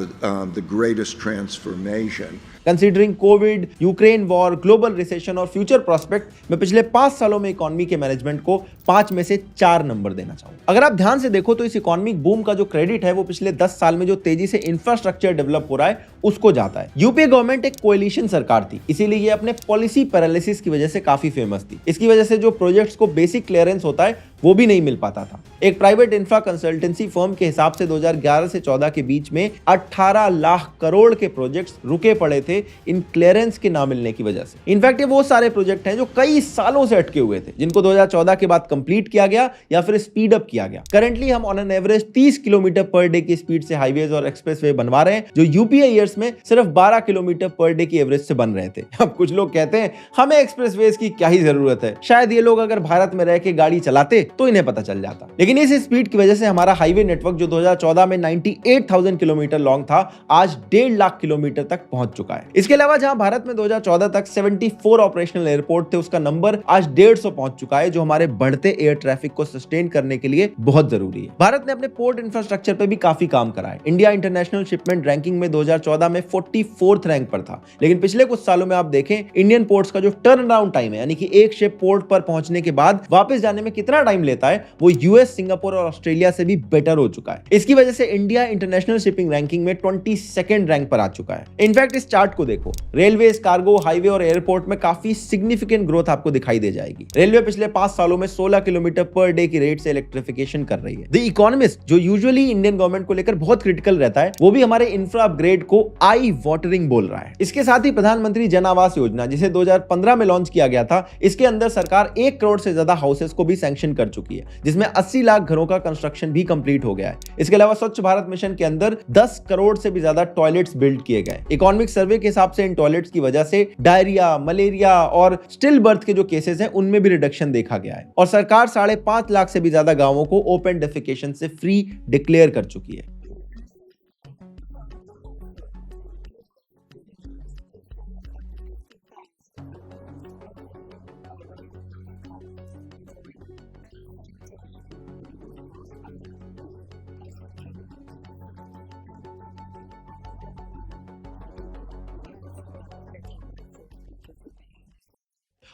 the greatest transformation. Considering Covid, Ukraine war, global recession और future prospect, मैं पिछले 5 सालों में economy के management को 5 में से 4 number देना चाहूंगा। अगर आप ध्यान से देखो तो इस इकोनॉमिक बूम का जो क्रेडिट है वो पिछले 10 साल में जो तेजी से इंफ्रास्ट्रक्चर डेवलप हो रहा है उसको जाता है। यूपीए गवर्नमेंट एक कोएलिशन सरकार थी, इसीलिए ये अपने पॉलिसी पैरालिसिस की वजह से काफी फेमस थी। इसकी वजह से जो प्रोजेक्ट्स को बेसिक क्लियरेंस होता है वो भी नहीं मिल पाता था। एक प्राइवेट इंफ्रा कंसल्टेंसी फर्म के हिसाब से 2011 से 14 के बीच में 18 लाख करोड़ के प्रोजेक्ट्स रुके पड़े थे इन क्लियरेंस के ना मिलने की वजह से। इनफैक्ट ये वो सारे प्रोजेक्ट हैं जो कई सालों से अटके हुए थे, जिनको 2014 के बाद कंप्लीट किया गया या फिर स्पीड अप किया गया। करंटली हम on an average 30 kilometre per day की स्पीड से हाईवेज और एक्सप्रेसवे बनवा रहे हैं, जो यूपीए ईयर्स में सिर्फ 12 किलोमीटर पर डे की एवरेज से बन रहे थे। अब कुछ लोग कहते हैं हमें एक्सप्रेसवेज की क्या ही जरूरत है, शायद ये लोग अगर भारत में रह के गाड़ी चलाते तो इन्हें पता चल जाता। लेकिन इस स्पीड की वजह से हमारा हाईवे नेटवर्क जो 2014 में 98,000 किलोमीटर लॉन्ग था, आज 1.5 लाख किलोमीटर तक पहुंच चुका है। इसके अलावा जहां भारत में 2014 तक 74 ऑपरेशनल एयरपोर्ट थे, उसका नंबर आज 150 पहुंच चुका है, जो हमारे बढ़ते एयर ट्रैफिक को सस्टेन करने के लिए बहुत जरूरी है। भारत ने अपने पोर्ट इंफ्रास्ट्रक्चर पे भी काफी काम करा है। इंडिया इंटरनेशनल शिपमेंट रैंकिंग में 2014 में 44th रैंक पर था, लेकिन पिछले कुछ सालों में आप देखें इंडियन पोर्ट्स का जो टर्न अराउंड टाइम है, यानी कि एक शिप पोर्ट पर पहुंचने के बाद वापस जाने में कितना टाइम लेता है, वो यूएस, सिंगापुर और ऑस्ट्रेलिया से भी बेटर हो चुका है। इसकी वजह से इंडिया इंटरनेशनल शिपिंग रैंकिंग में 22nd रैंक पर आ चुका है। इनफैक्ट इस चार्ट को देखो, रेलवे, कार्गो, हाईवे और एयरपोर्ट में काफी सिग्निफिकेंट ग्रोथ आपको दिखाई दे जाएगी। रेलवे पिछले 5 सालों में 16 किलोमीटर पर डे की रेट से इलेक्ट्रिफिकेशन कर रही है। द इकोनॉमिस्ट, जो यूजुअली इंडियन गवर्नमेंट को लेकर बहुत क्रिटिकल रहता है, वो भी हमारे इंफ्रा अपग्रेड को आई वाटरिंग बोल रहा है। इसके साथ ही प्रधानमंत्री जन आवास योजना, जिसे 2015 में लॉन्च किया गया था, इसके अंदर सरकार 1 करोड़ से ज्यादा हाउसेस को भी सैंक्शन कर चुकी है, जिसमें 80 लाख घरों का कंस्ट्रक्शन भी कंप्लीट हो गया है। इसके अलावा स्वच्छ भारत मिशन के अंदर 10 करोड़ से भी ज्यादा टॉयलेट्स बिल्ड किए गए। इकोनॉमिक सर्वे के हिसाब से इन टॉयलेट्स की वजह से डायरिया, मलेरिया और स्टिल बर्थ के जो केसेस हैं उनमें भी रिडक्शन देखा गया है। और सरकार 5.5 लाख से भी ज्यादा गांवों को ओपन डेफिकेशन से फ्री डिक्लेयर कर चुकी है।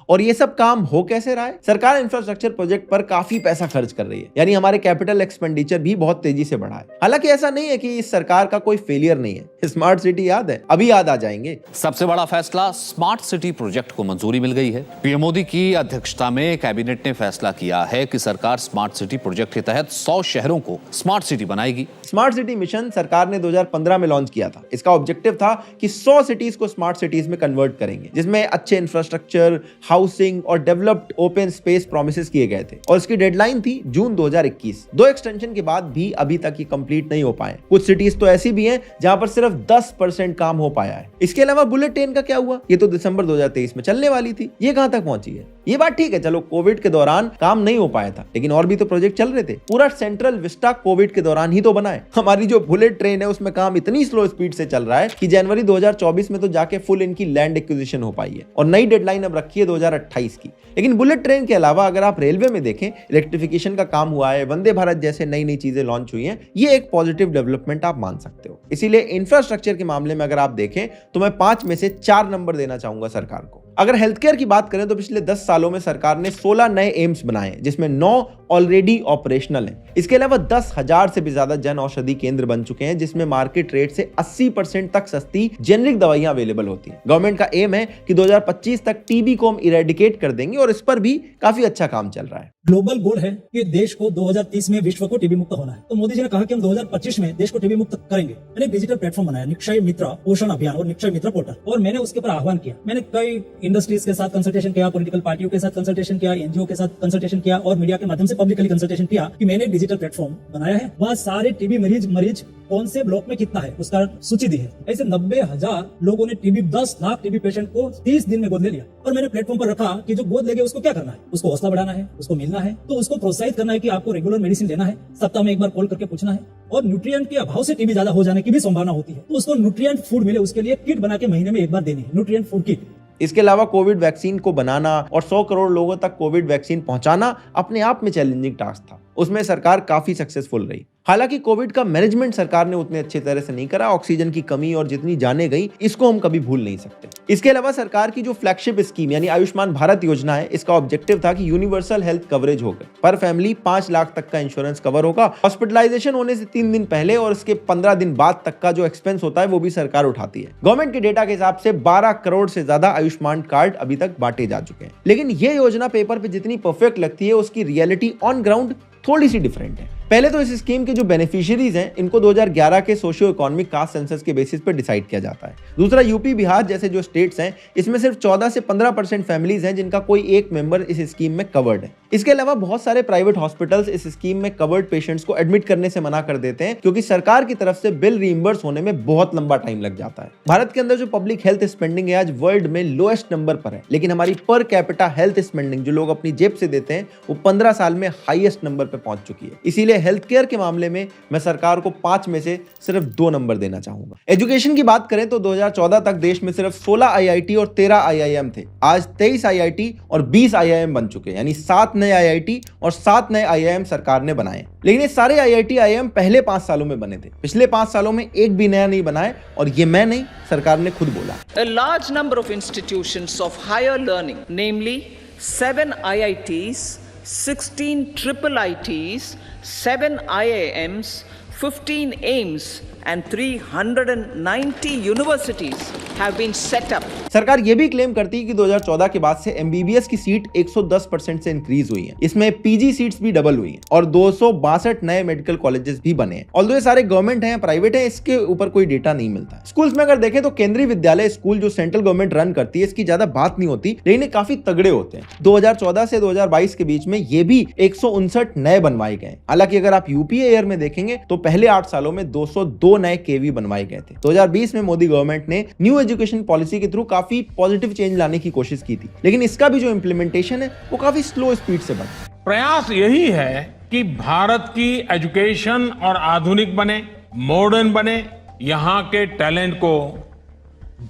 और ये सब काम हो कैसे रहा है? सरकार इंफ्रास्ट्रक्चर प्रोजेक्ट पर काफी पैसा खर्च कर रही है, यानी हमारे कैपिटल एक्सपेंडिचर भी बहुत तेजी से बढ़ा है। हालांकि ऐसा नहीं है कि इस सरकार का कोई फेलियर नहीं है। स्मार्ट सिटी याद है? अभी याद आ जाएंगे। सबसे बड़ा फैसला, स्मार्ट सिटी प्रोजेक्ट को मंजूरी मिल गई है। पीएम मोदी की अध्यक्षता में कैबिनेट ने फैसला किया है कि सरकार स्मार्ट सिटी प्रोजेक्ट के तहत 100 शहरों को स्मार्ट सिटी बनाएगी। स्मार्ट सिटी मिशन सरकार ने 2015 में लॉन्च किया था। इसका ऑब्जेक्टिव था कि 100 सिटीज को स्मार्ट सिटीज में कन्वर्ट करेंगे, जिसमें अच्छे इंफ्रास्ट्रक्चर, हाउसिंग और डेवलप्ड ओपन स्पेस प्रॉमिसेस किए गए थे। और इसकी डेडलाइन थी जून 2021। 2 एक्सटेंशन के बाद भी अभी तक ये कंप्लीट नहीं हो पाए। कुछ सिटीज तो ऐसी भी हैं जहां पर सिर्फ 10% काम हो पाया है। इसके अलावा बुलेट ट्रेन का क्या हुआ? ये तो दिसंबर 2023 में चलने वाली थी, ये कहां तक पहुंची है? ये बात ठीक है, चलो कोविड के दौरान काम नहीं हो पाया था, लेकिन और भी तो प्रोजेक्ट चल रहे थे। पूरा सेंट्रल विस्टा कोविड के दौरान ही तो बना है। हमारी जो बुलेट ट्रेन है उसमें काम इतनी स्लो स्पीड से चल रहा है कि जनवरी 2024 में तो जाके फुल इनकी लैंड एक्विजिशन हो पाई है और नई डेडलाइन अब रखी है 2028 की। लेकिन बुलेट ट्रेन के अलावा अगर आप रेलवे में देखें, इलेक्ट्रिफिकेशन का काम हुआ है, वंदे भारत जैसे नई नई चीजें लॉन्च हुई हैं, ये एक पॉजिटिव डेवलपमेंट आप मान सकते हो। इसीलिए इंफ्रास्ट्रक्चर के मामले में अगर आप देखें तो मैं 5 में से 4 नंबर देना चाहूंगा सरकार को। अगर हेल्थ केयर की बात करें तो पिछले 10 सालों में सरकार ने 16 नए एम्स बनाए, जिसमें 9 ऑलरेडी ऑपरेशनल हैं। इसके अलावा 10,000 से भी ज्यादा जन औषधि केंद्र बन चुके हैं, जिसमें मार्केट रेट से 80% तक सस्ती जेनरिक दवाइयां अवेलेबल होती हैं। गवर्नमेंट का एम है कि 2025 तक टीबी को हम इरेडिकेट कर देंगे और इस पर भी काफी अच्छा काम चल रहा है। ग्लोबल गोल है कि देश को 2030 में विश्व को टीबी मुक्त होना है। तो मोदी जी ने कहा कि हम 2025 में देश को टीबी मुक्त करेंगे। मैंने एक डिजिटल प्लेटफॉर्म बनाया, निक्षय मित्र पोषण अभियान और निक्षय मित्र पोर्टल, और मैंने उसके ऊपर आह्वान किया। मैंने कई इंडस्ट्रीज के साथ कंसल्टेशन किया, पॉलिटिकल पार्टियों के साथ कंसल्टेशन किया, एनजीओ के साथ कंसल्टेशन किया और मीडिया के माध्यम से पब्लिकली कंसल्टेशन किया कि मैंने डिजिटल प्लेटफॉर्म बनाया है। वहाँ सारे टीबी मरीज कौन से ब्लॉक में कितना है उसका सूची दी है। ऐसे 90,000 लोगों ने टीबी, 10 लाख टीबी पेशेंट को 30 दिन में गोद ले लिया। और मैंने प्लेटफॉर्म पर रखा कि जो गोद लेगे उसको क्या करना है, उसको हौसला बढ़ाना है, उसको मिलना है, तो उसको प्रोत्साहित करना है कि आपको रेगुलर मेडिसिन लेना है, सप्ताह में एक बार कॉल करके पूछना है। और न्यूट्रिएंट के अभाव से टीबी ज्यादा हो जाने की भी संभावना होती है, तो उसको न्यूट्रिएंट फूड मिले उसके लिए किट बना के महीने में एक बार देनी है, न्यूट्रिएंट फूड किट। इसके अलावा कोविड वैक्सीन को बनाना और 100 करोड़ लोगों तक कोविड वैक्सीन पहुंचाना अपने आप में चैलेंजिंग टास्क था। उसमें सरकार काफी सक्सेसफुल रही। हालांकि कोविड का मैनेजमेंट सरकार ने उतने अच्छे तरह से नहीं करा। ऑक्सीजन की कमी और जितनी जाने गई, इसको हम कभी भूल नहीं सकते। इसके अलावा सरकार की जो फ्लैगशिप स्कीम यानी आयुष्मान भारत योजना है, इसका ऑब्जेक्टिव था कि यूनिवर्सल हेल्थ कवरेज होगा। पर फैमिली 5 लाख तक का इंश्योरेंस कवर होगा। हॉस्पिटलाइजेशन होने से 3 दिन पहले और इसके 15 दिन बाद तक का जो एक्सपेंस होता है वो भी सरकार उठाती है। गवर्नमेंट के डेटा के हिसाब से 12 करोड़ से ज्यादा आयुष्मान कार्ड अभी तक बांटे जा चुके हैं। लेकिन ये योजना पेपर पे जितनी परफेक्ट लगती है, उसकी रियलिटी ऑन ग्राउंड थोड़ी सी डिफरेंट है। पहले तो इस स्कीम के जो बेनिफिशियरीज हैं, इनको 2011 के सोशियो इकोनॉमिक कास्ट सेंसस के बेसिस पर डिसाइड किया जाता है। दूसरा, यूपी बिहार जैसे जो स्टेट्स हैं, इसमें सिर्फ 14 से 15% फैमिलीज हैं जिनका कोई एक मेंबर इस स्कीम में कवर्ड है। इसके अलावा बहुत सारे प्राइवेट हॉस्पिटल्स इस स्कीम में कवर्ड पेशेंट्स को एडमिट करने से मना कर देते हैं, क्योंकि सरकार की तरफ से बिल रीइंबर्स होने में बहुत लंबा टाइम लग जाता है। भारत के अंदर जो पब्लिक हेल्थ स्पेंडिंग है आज वर्ल्ड में लोएस्ट नंबर पर है, लेकिन हमारी पर कैपिटा हेल्थ स्पेंडिंग जो लोग अपनी जेब से देते हैं, वो 15 साल में हाईएस्ट नंबर पर पहुंच चुकी है। इसीलिए हेल्थ केयर के मामले में मैं सरकार को 5 में से सिर्फ 2 नंबर देना चाहूंगा। एजुकेशन की बात करें तो 2014 तक देश में सिर्फ 16 आईआईटी और 13 आईआईएम थे। आज 23 आईआईटी और 20 आईआईएम बन चुके हैं, यानी 7 नए आईआईटी और 7 नए आईआईएम सरकार ने बनाए। लेकिन ये सारे आईआईटी आईआईएम पहले 5 सालों में बने थे। पिछले 5 सालों में एक भी नया नहीं बनाए, और ये मैं नहीं, सरकार ने खुद बोला। A large number of institutions of higher learning, namely 7 IITs, 16 triple ITs, 7 IIMs, 15 AIIMS and 390 universities have been set up सरकार ये भी क्लेम करती है कि 2014 के बाद से एमबीबीएस की सीट 110% से इंक्रीज हुई है। इसमें पीजी सीट्स भी डबल हुई हैं और 262 नए मेडिकल कॉलेजेस भी बने हैं। ऑल्दो ये सारे गवर्नमेंट हैं, प्राइवेट है, इसके ऊपर कोई डेटा नहीं मिलता। स्कूल्स में अगर देखें तो केंद्रीय विद्यालय स्कूल जो सेंट्रल गवर्नमेंट रन करती है, इसकी ज्यादा बात नहीं होती, लेकिन ये काफी तगड़े होते हैं। 2014 से 2022 के बीच में ये भी 159 नए बनवाए गए। हालांकि अगर आप यूपीए ईयर में देखेंगे तो पहले 8 सालों में 202 नए केवी बनवाए गए थे। 2020 में मोदी गवर्नमेंट ने न्यू एजुकेशन पॉलिसी के थ्रू काफी पॉजिटिव चेंज लाने की कोशिश की थी, लेकिन इसका भी जो इंप्लीमेंटेशन है वो काफी स्लो स्पीड से बना। प्रयास यही है कि भारत की एजुकेशन और आधुनिक बने, मॉडर्न बने, यहां के टैलेंट को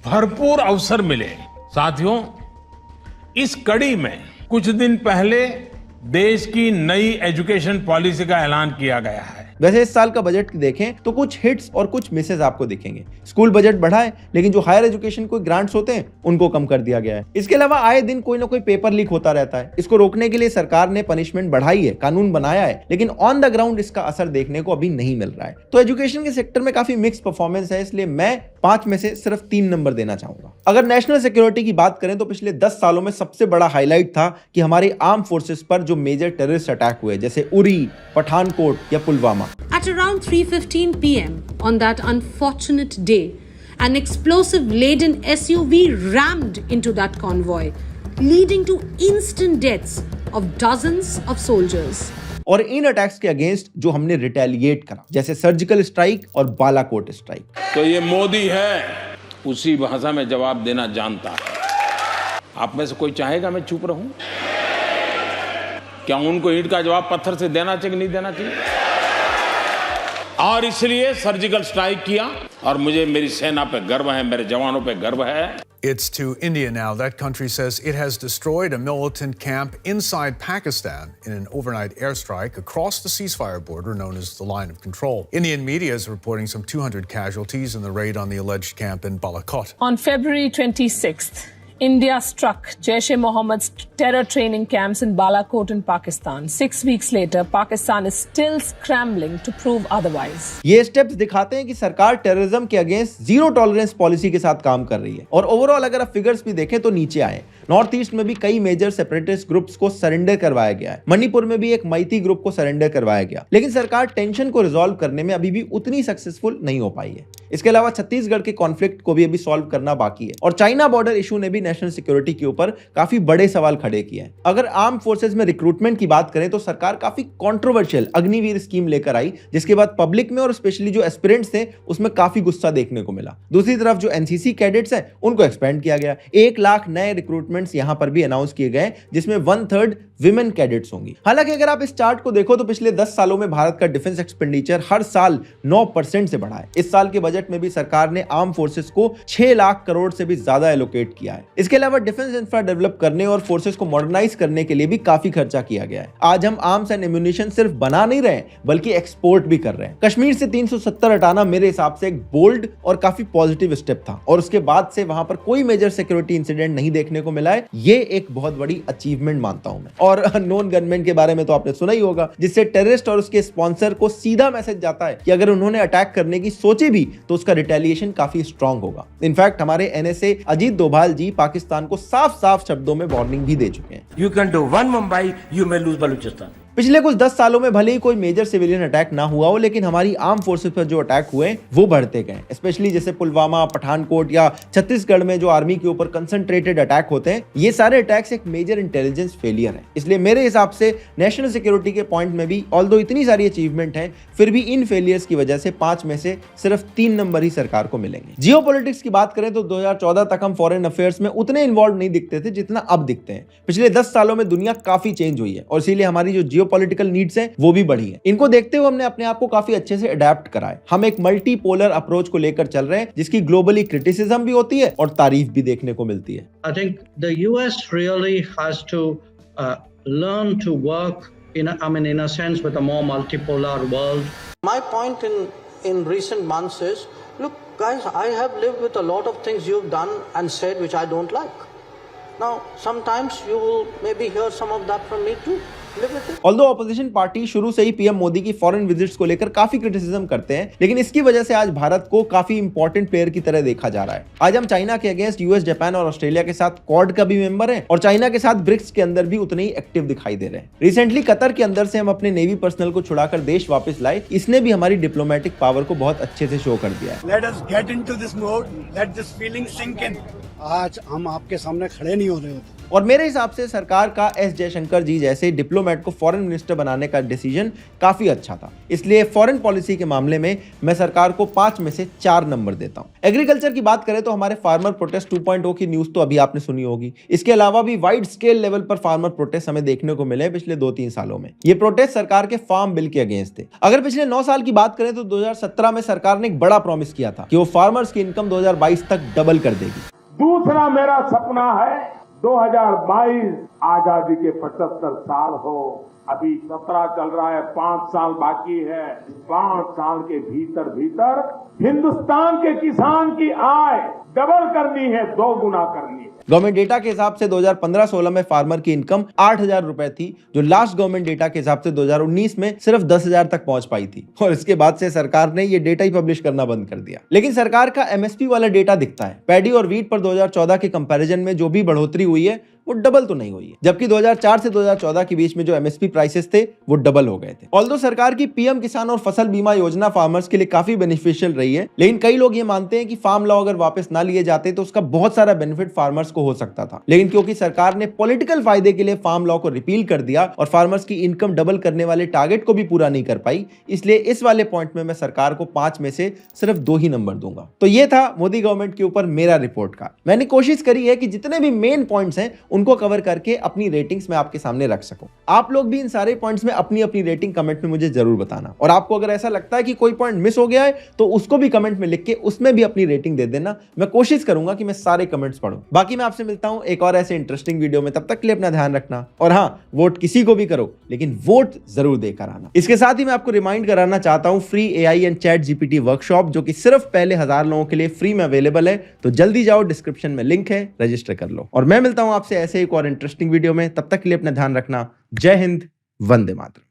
भरपूर अवसर मिले। साथियों, इस कड़ी में कुछ दिन पहले देश की नई एजुकेशन पॉलिसी का ऐलान किया गया है। वैसे इस साल का बजट देखें तो कुछ हिट्स और कुछ मिसेस आपको दिखेंगे। स्कूल बजट बढ़ा है, लेकिन जो हायर एजुकेशन को ग्रांट्स होते हैं उनको कम कर दिया गया है। इसके अलावा आए दिन कोई ना कोई पेपर लीक होता रहता है। इसको रोकने के लिए सरकार ने पनिशमेंट बढ़ाई है, कानून बनाया है, लेकिन ऑन द ग्राउंड इसका असर देखने को अभी नहीं मिल रहा है। तो एजुकेशन के सेक्टर में काफी मिक्स परफॉर्मेंस है, इसलिए मैं 5 में से सिर्फ 3 नंबर देना चाहूंगा। अगर नेशनल सिक्योरिटी की बात करें तो पिछले 10 सालों में सबसे बड़ा हाईलाइट था कि हमारी आर्म फोर्सेस पर जो मेजर टेररिस्ट अटैक हुए, जैसे उरी, पठानकोट या Pulwama. At around 3:15 p.m. on that unfortunate day, an explosive-laden SUV rammed into that convoy, leading to instant deaths of dozens of soldiers. और इन अटैक्स के अगेंस्ट जो हमने रिटेलिएट करा, जैसे सर्जिकल स्ट्राइक और बालाकोट स्ट्राइक। तो ये मोदी है, उसी भाषा में जवाब देना जानता है। आप में से कोई चाहेगा मैं चुप रहूं? क्या उनको ईंट का जवाब पत्थर से देना चाहिए कि नहीं देना चाहिए? और इसलिए सर्जिकल स्ट्राइक किया, और मुझे मेरी सेना पे गर्व है, मेरे जवानों पे गर्व है। It's to India now. That country says it has destroyed a militant camp inside Pakistan in an overnight airstrike across the ceasefire border known as the Line of Control. Indian media is reporting some 200 casualties in the raid on the alleged camp in Balakot. On February 26th, India struck Jaish-e-Mohammed's terror training camps in Balakot in Pakistan. 6 weeks later, Pakistan is still scrambling to prove otherwise. ये steps दिखाते हैं कि सरकार terrorism के against zero tolerance policy के साथ काम कर रही है। और ओवरऑल अगर आप फिगर्स भी देखें तो नीचे आए। नॉर्थ ईस्ट में भी कई मेजर सेपरेटिस्ट ग्रुप्स को सरेंडर करवाया गया है। मणिपुर में भी एक मैती ग्रुप को सरेंडर करवाया गया, लेकिन सरकार टेंशन को रिजॉल्व करने में अभी भी उतनी सक्सेसफुल नहीं हो पाई है। इसके अलावा छत्तीसगढ़ के कॉन्फ्लिक्ट को भी अभी सॉल्व करना बाकी है। और चाइना बॉर्डर इशू ने भी नेशनल सिक्योरिटी के ऊपर काफी बड़े सवाल खड़े किए हैं। अगर आर्म फोर्सेस में रिक्रूटमेंट की बात करें तो सरकार काफी कंट्रोवर्शियल अग्निवीर स्कीम लेकर आई, जिसके बाद पब्लिक में और स्पेशली जो एस्पिरेंट्स थे उसमें काफी गुस्सा देखने को मिला। दूसरी तरफ जो एनसीसी कैडेट्स हैं उनको एक्सपेंड किया गया। 1 लाख नए रिक्रूटमेंट्स यहां पर भी अनाउंस किए गए, जिसमें 1/3 विमेन कैडेट्स होंगी। हालांकि अगर आप इस चार्ट को देखो तो पिछले 10 सालों में भारत का डिफेंस एक्सपेंडिचर हर साल 9% से बढ़ा है। इस साल के बजट में भी सरकार ने आर्म फोर्सेस को 6 लाख करोड़ से भी ज्यादा एलोकेट किया है। इसके अलावा डिफेंस इंफ्रा डेवलप करने और फोर्सेस को मॉडर्नाइज करने के लिए भी काफी खर्चा किया गया है। आज हम आर्म्स एंड एम्यूनिशन सिर्फ बना नहीं रहे बल्कि एक्सपोर्ट भी कर रहे हैं। कश्मीर से 370 हटाना मेरे हिसाब से एक बोल्ड और काफी पॉजिटिव स्टेप था, और उसके बाद से वहां पर कोई मेजर सिक्योरिटी इंसिडेंट नहीं देखने को मिला है। ये एक बहुत बड़ी अचीवमेंट मानता हूं मैं। और नॉन गनमैन के बारे में तो आपने सुना ही होगा, जिससे टेररिस्ट और उसके स्पॉन्सर को सीधा मैसेज जाता है कि अगर उन्होंने अटैक करने की सोचे भी तो उसका रिटेलिएशन काफी स्ट्रांग होगा। इनफैक्ट हमारे एनएसए अजीत डोभाल जी पाकिस्तान को साफ शब्दों में वार्निंग भी दे चुके हैं। You can do one Mumbai, you may lose Balochistan. पिछले कुछ 10 सालों में भले ही कोई मेजर सिविलियन अटैक ना हुआ हो, लेकिन हमारी आर्म फोर्सेस पर जो अटैक हुए वो बढ़ते गए। स्पेशली जैसे पुलवामा, पठानकोट या छत्तीसगढ़ में जो आर्मी के ऊपर कंसंट्रेटेड अटैक होते हैं, ये सारे अटैक्स एक मेजर इंटेलिजेंस फेलियर है। इसलिए मेरे हिसाब से नेशनल सिक्योरिटी के पॉइंट में भी ऑल्दो इतनी सारी अचीवमेंट है, फिर भी इन फेलियर्स की वजह से 5 में से सिर्फ 3 नंबर ही सरकार को मिलेंगे। जियोपॉलिटिक्स की बात करें तो 2014 तक हम फॉरेन अफेयर्स में उतने इन्वॉल्व नहीं दिखते थे जितना अब दिखते हैं। पिछले 10 सालों में दुनिया काफी चेंज हुई है, और इसीलिए हमारी जो जियोपॉलिटिकल नीड्स है वो भी बढ़ी है। इनको देखते हुए हमने अपने आप को काफी अच्छे से अडेप्ट करा है। हम एक मल्टीपोलर अप्रोच को लेकर चल रहे हैं, जिसकी ग्लोबली क्रिटिसिज्म भी होती है और तारीफ भी देखने को मिलती है। I think the US really has to learn to work in a sense with a more multipolar world. My point in recent months is, look guys, I have lived with a lot of things you've done and said which I don't like. Now sometimes you will maybe hear some of that from me too. Although opposition party शुरू से ही PM Modi की foreign visits को लेकर काफी criticism करते हैं, लेकिन इसकी वजह से आज भारत को काफी इंपॉर्टेंट प्लेयर की तरह देखा जा रहा है। आज हम चाइना के अगेंस्ट यूएस, जापान और ऑस्ट्रेलिया के साथ क्वाड का भी मेंबर हैं और चाइना के साथ ब्रिक्स के अंदर भी उतने ही एक्टिव दिखाई दे रहे हैं। रिसेंटली कतर के अंदर से हम अपने नेवी पर्सनल को छुड़ाकर देश वापस लाए, इसने भी हमारी डिप्लोमेटिक पावर को बहुत अच्छे से शो कर दिया है। Let us get into this mode, let this feeling sink in. आज हम आपके सामने खड़े नहीं हो रहे होते। और मेरे हिसाब से सरकार का एस जयशंकर जी जैसे डिप्लोमेट को फॉरेन मिनिस्टर बनाने का डिसीजन काफी अच्छा था। इसलिए फॉरेन पॉलिसी के मामले में मैं सरकार को 5 में से 4 नंबर देता हूं। एग्रीकल्चर की बात करें तो हमारे फार्मर प्रोटेस्ट 2.0 की न्यूज तो अभी आपने सुनी होगी। इसके अलावा भी वाइड स्केल लेवल पर फार्मर प्रोटेस्ट हमें देखने को मिले पिछले 2-3 सालों में। ये प्रोटेस्ट सरकार के फार्म बिल के अगेंस्ट थे। अगर पिछले 9 साल की बात करें तो 2017 में सरकार ने एक बड़ा प्रॉमिस किया था कि वो फार्मर्स की इनकम 2022 तक डबल कर देगी। दूसरा मेरा सपना है 2022 आजादी के 75 साल हो। अभी 17 चल रहा है, 5 साल बाकी है। 5 साल के भीतर भीतर हिंदुस्तान के किसान की आय डबल करनी है, 2 गुना करनी है। गवर्नमेंट डेटा के हिसाब से 2015-16 में फार्मर की इनकम 8,000 रुपए थी, जो लास्ट गवर्नमेंट डेटा के हिसाब से 2019 में सिर्फ 10,000 तक पहुंच पाई थी। और इसके बाद से सरकार ने ये डेटा ही पब्लिश करना बंद कर दिया। लेकिन सरकार का एमएसपी वाला डेटा दिखता है। पैडी और वीट पर 2014 के कंपैरिजन में जो भी बढ़ोतरी हुई है वो डबल तो नहीं हुई है, जबकि 2004 से 2014 के बीच में जो एमएसपी प्राइसेस थे वो डबल हो गए थे। ऑल्दो सरकार की पीएम किसान और फसल बीमा योजना फार्मर्स के लिए काफी बेनिफिशियल रही है, लेकिन कई लोग ये मानते हैं कि फार्म लॉ अगर वापस ना लिए जाते तो उसका बहुत सारा बेनिफिट फार्मर्स को हो सकता था। लेकिन क्योंकि सरकार ने पॉलिटिकल फायदे के लिए फार्म लॉ को रिपील कर दिया और फार्मर्स की इनकम डबल करने वाले टारगेट को भी पूरा नहीं कर पाई, इसलिए इस वाले पॉइंट में मैं सरकार को 5 में से सिर्फ 2 ही नंबर दूंगा। तो ये था मोदी गवर्नमेंट के ऊपर मेरा रिपोर्ट कार्ड। मैंने कोशिश करी है कि जितने भी मेन पॉइंट्स हैं उनको कवर करके अपनी रेटिंग्स में आपके सामने रख सकूं। आप लोग भी इन सारे पॉइंट्स में अपनी अपनी रेटिंग कमेंट में मुझे जरूर बताना, और आपको अगर ऐसा लगता है कि कोई पॉइंट मिस हो गया है तो उसको भी कमेंट में लिख के उसमें भी अपनी रेटिंग दे देना। मैं कोशिश करूंगा कि मैं सारे कमेंट्स पढूं। बाकी मैं आपसे मिलता हूं एक और ऐसे इंटरेस्टिंग वीडियो में, तब तक के लिए अपना ध्यान रखना। और हाँ, वोट किसी को भी करो, लेकिन वोट जरूर देकर आना। इसके साथ ही मैं आपको रिमाइंड कराना चाहता हूं free AI and chat GPT workshop, जो कि सिर्फ पहले 1000 लोगों के लिए फ्री में अवेलेबल है। तो जल्दी जाओ, डिस्क्रिप्शन में लिंक है, रजिस्टर कर लो। और मैं मिलता हूं आपसे ऐसे एक और इंटरेस्टिंग वीडियो में, तब तक के लिए अपना ध्यान रखना। जय हिंद, वंदे मातरम।